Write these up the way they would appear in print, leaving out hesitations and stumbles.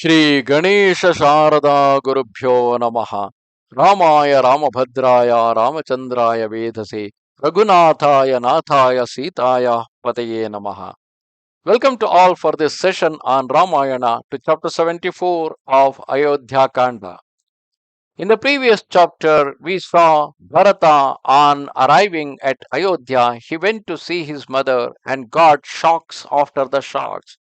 Shri Ganesha Sharada Gurubhyo Namaha Ramaya Ramabhadraya Ramachandraya Vedase Raghunathaya Nathaya Sitaya Pataye Namaha. Welcome to all for this session on Ramayana to chapter 74 of Ayodhya Kanda. In the previous chapter, we saw Bharata on arriving at Ayodhya. He went to see his mother and got shocks after the shocks.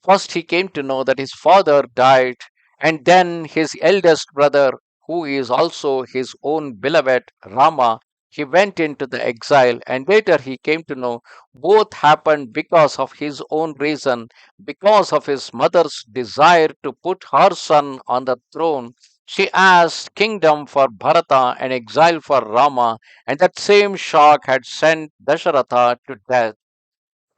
First, he came to know that his father died, and then his eldest brother, who is also his own beloved Rama, he went into the exile, and later he came to know both happened because of his own reason, because of his mother's desire to put her son on the throne. She asked kingdom for Bharata and exile for Rama, and that same shock had sent Dasharatha to death.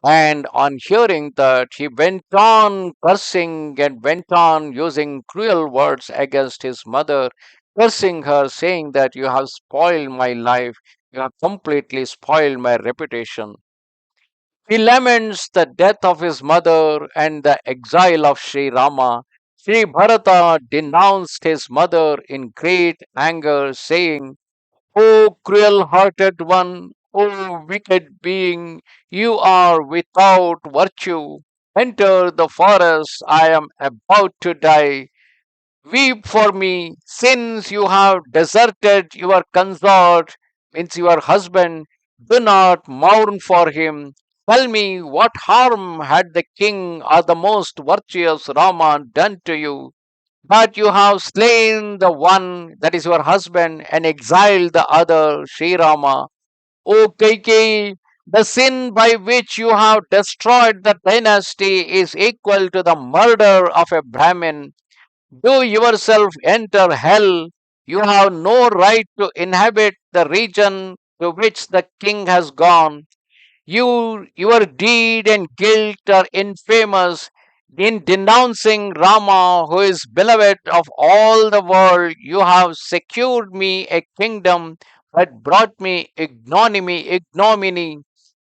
And on hearing that, he went on cursing and went on using cruel words against his mother, cursing her, saying that you have spoiled my life, you have completely spoiled my reputation. He laments the death of his mother and the exile of Sri Rama. Sri Bharata denounced his mother in great anger, saying, O cruel hearted one, O wicked being, you are without virtue. Enter the forest, I am about to die. Weep for me, since you have deserted your consort, means your husband. Do not mourn for him. Tell me, what harm had the king or the most virtuous Rama done to you? But you have slain the one, that is your husband, and exiled the other, Sri Rama. O Kaikeyi, the sin by which you have destroyed the dynasty is equal to the murder of a Brahmin. Do yourself enter hell. You have no right to inhabit the region to which the king has gone. Your deed and guilt are infamous. In denouncing Rama, who is beloved of all the world, you have secured me a kingdom but brought me ignominy.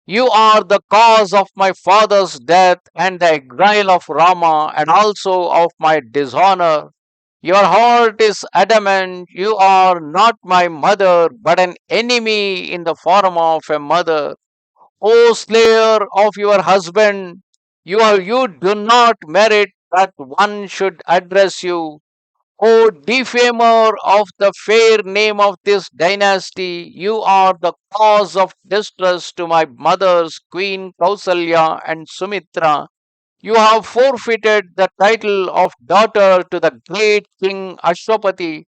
You are the cause of my father's death and the exile of Rama and also of my dishonor. Your heart is adamant. You are not my mother, but an enemy in the form of a mother. O slayer of your husband, you do not merit that one should address you. O defamer of the fair name of this dynasty, you are the cause of distress to my mothers, Queen Kausalya and Sumitra. You have forfeited the title of daughter to the great King Ashwapati.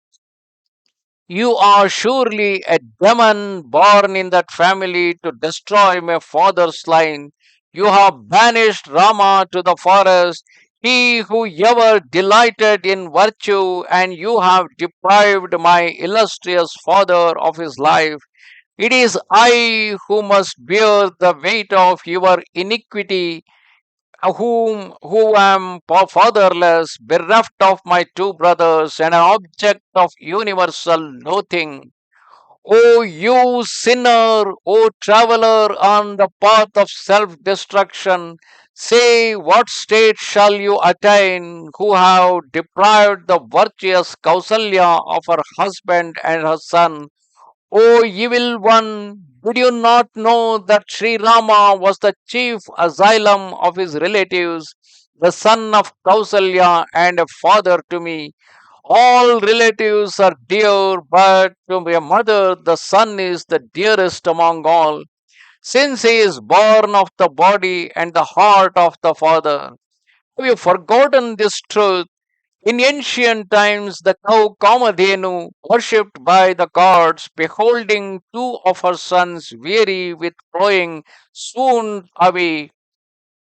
You are surely a demon born in that family to destroy my father's line. You have banished Rama to the forest, he who ever delighted in virtue, and you have deprived my illustrious father of his life. It is I who must bear the weight of your iniquity, who am fatherless, bereft of my two brothers, and an object of universal loathing. O you sinner, O traveler on the path of self destruction, say what state shall you attain who have deprived the virtuous Kausalya of her husband and her son? O evil one, did you not know that Sri Rama was the chief asylum of his relatives, the son of Kausalya and a father to me? All relatives are dear, but to my mother the son is the dearest among all, since he is born of the body and the heart of the father. Have you forgotten this truth? In ancient times, the cow Kamadhenu, worshipped by the gods, beholding two of her sons weary with plowing, swooned away.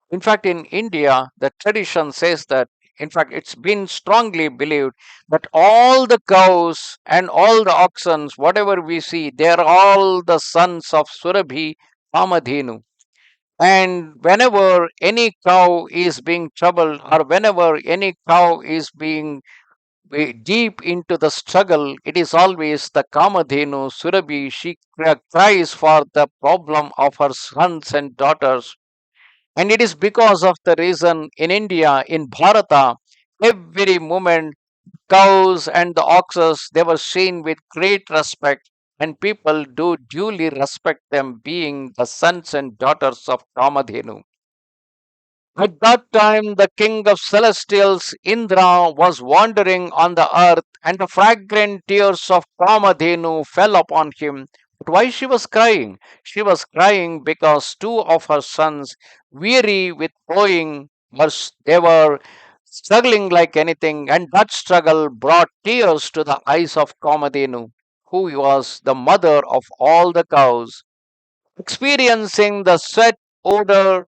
In fact, in India, the tradition says that, in fact, it's been strongly believed that all the cows and all the oxen, whatever we see, they are all the sons of Surabhi Kamadhenu. And whenever any cow is being troubled, or whenever any cow is being deep into the struggle, it is always the Kamadhenu Surabhi. She cries for the problem of her sons and daughters. And it is because of the reason in India, in Bharata, every moment. Cows and the oxes, they were seen with great respect, and people do duly respect them, being the sons and daughters of Kamadhenu. At that time, the king of celestials, Indra, was wandering on the earth, and the fragrant tears of Kamadhenu fell upon him. But why she was crying? She was crying because two of her sons, weary with plowing, they were struggling like anything, and that struggle brought tears to the eyes of Kamadhenu, who was the mother of all the cows. Experiencing the sweat odor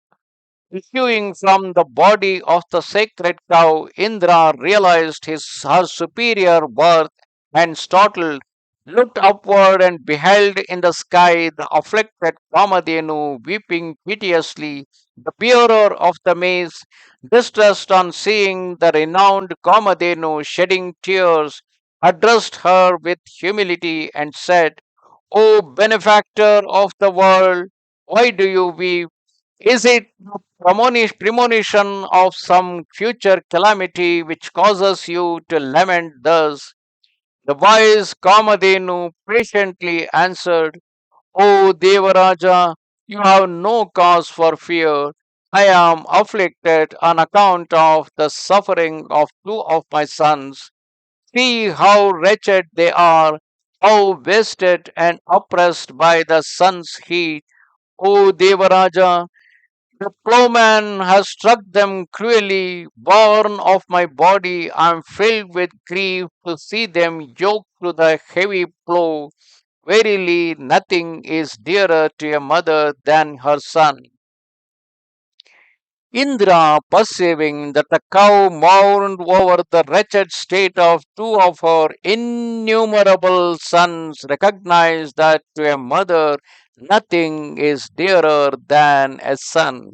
issuing from the body of the sacred cow, Indra realized her superior worth and startled, looked upward and beheld in the sky the afflicted Kamadhenu weeping piteously. The bearer of the mace, distressed on seeing the renowned Kamadhenu shedding tears, addressed her with humility and said, O benefactor of the world, why do you weep? Is it the premonition of some future calamity which causes you to lament thus? The wise Kamadhenu patiently answered, O Devaraja, you have no cause for fear. I am afflicted on account of the suffering of two of my sons. See how wretched they are, how wasted and oppressed by the sun's heat. O Devaraja, the plowman has struck them cruelly. Born of my body, I am filled with grief to see them yoked to the heavy plow. Verily, nothing is dearer to a mother than her son. Indra, perceiving that the cow mourned over the wretched state of two of her innumerable sons, recognized that to a mother nothing is dearer than a son.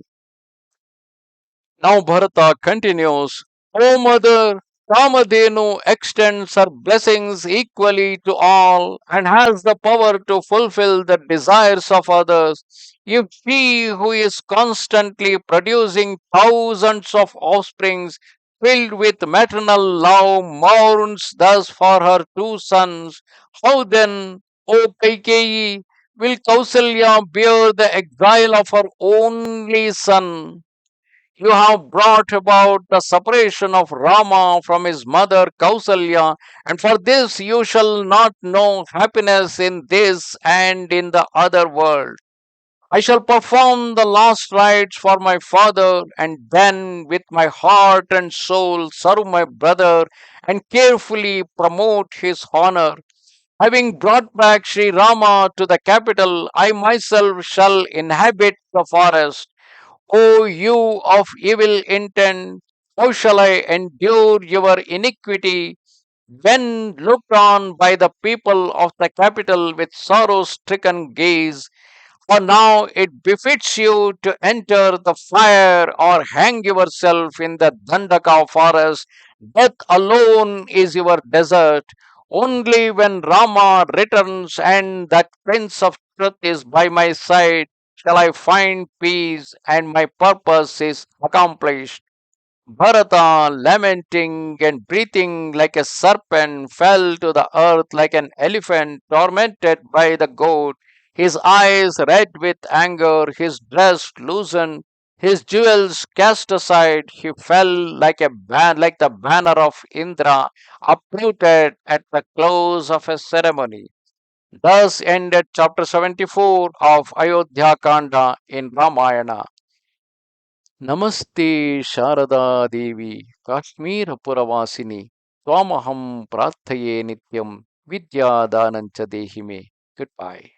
Now Bharata continues, O mother, Kamadhenu extends her blessings equally to all and has the power to fulfill the desires of others. If she who is constantly producing thousands of offsprings filled with maternal love mourns thus for her two sons, how then, O Kaikeyi, will Kausalya bear the exile of her only son? You have brought about the separation of Rama from his mother Kausalya, and for this you shall not know happiness in this and in the other world. I shall perform the last rites for my father, and then with my heart and soul serve my brother and carefully promote his honor. Having brought back Sri Rama to the capital, I myself shall inhabit the forest. O you of evil intent, how shall I endure your iniquity when looked on by the people of the capital with sorrow stricken gaze? For now it befits you to enter the fire or hang yourself in the Dhandaka forest. Death alone is your desert. Only when Rama returns and that Prince of Truth is by my side shall I find peace and my purpose is accomplished. Bharata, lamenting and breathing like a serpent, fell to the earth like an elephant tormented by the goat. His eyes red with anger, his dress loosened, his jewels cast aside. He fell like the banner of Indra, uprooted at the close of a ceremony. Thus ended chapter 74 of Ayodhya Kanda in Ramayana. Namaste Sharada Devi Kashmir Puravasini Swamaham Prarthaye Nityam Vidya Danancha Dehime. Goodbye.